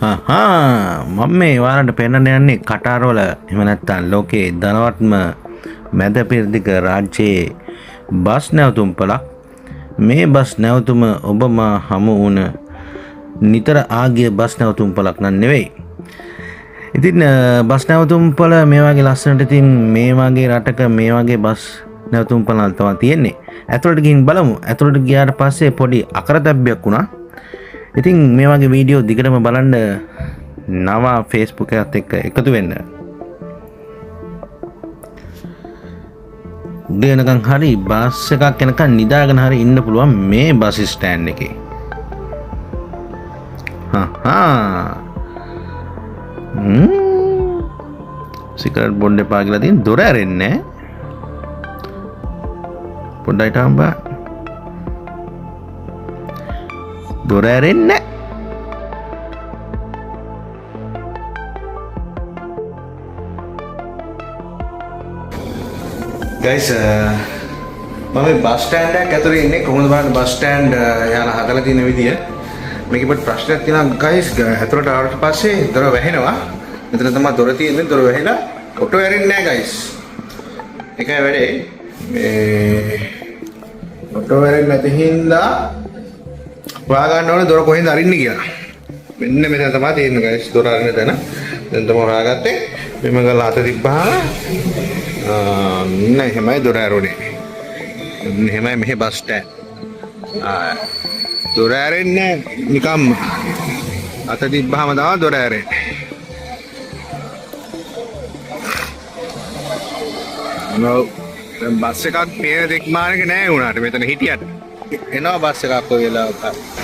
මම මේ ඔයාලට පෙන්වන්න යන්නේ කටාරවල එහෙම නැත්නම් ලෝකේ ධනවත්ම මැද පෙරදිග රාජ්‍යයේ බස් නැවතුම්පලක්. මේ බස් නැවතුම ඔබම හමු වුණ නිතර ආගිය බස් නැවතුම්පලක් නන් නෙවෙයි. ඉතින් බස් නැවතුම්පල මේ වගේ ලස්සනට ඉතින් මේ වගේ රටක මේ වගේ බස් නැවතුම්පල තමයි තියෙන්නේ. ඇතුළට ගිහින් බලමු. ඇතුළට ගියාට පස්සේ පොඩි අකරතැබ්බයක් වුණා. ඉතින් මේ වගේ වීඩියෝ දිගටම බලන්න නවා Facebook එකත් එක්ක එකතු වෙන්න. උදේ වෙනකන් හරි බස් එකක් යනකන් නිදාගෙන හරි ඉන්න පුළුවන් මේ බස් ස්ටෑන්ඩ් එකේ. සිගරට් බොන්න එපා කියලා තියෙන දොර ඇරෙන්නේ නැහැ. පොඩ්ඩයි තාම්බා. දොර ඇරෙන්නේ ගයිස් මම බස් ස්ටෑන්ඩ් එකක් ඇතුලේ ඉන්නේ. කොහොමද බලන්න බස් ස්ටෑන්ඩ් යාලා හදලා තියෙන විදිය. මේකේ පොඩි ප්‍රශ්නයක් තියෙනවා ගයිස්. ඇතුලට ආවට පස්සේ දොර වැහෙනවා. මෙතන තමයි දොර තියෙන්නේ. දොර වැහිලා ඔටෝ ඇරෙන්නේ නැහැ ගයිස්. ඒකයි වැඩේ. මේ ඔටෝ ඇරෙන්නේ නැති හින්දා හොයා ගන්න ඕනේ දොර කොහෙන්ද අරින්නේ කියලා. මෙන්න මෙතන තමයි තියෙන්නේ ගයිස් දොර අරින්න තැන. දැන් තමයි හොයාගත්තේ. මෙම ගාලා අත තිබ්බහම නෑ එහෙමයි දොර ඇරුනේ. එහෙමයි මෙහෙ බස් ස්ටෑන්ඩ්. දොර ඇරෙන්නේ නිකම්ම. අත තිබ්බහම තමයි දොර ඇරෙන්නේ. දැන් බස් එකක් පේන දෙක් මානක නෑ වුණාට මෙතන හිටියට. එනවා බස් එකක් ඔය වෙලාවට.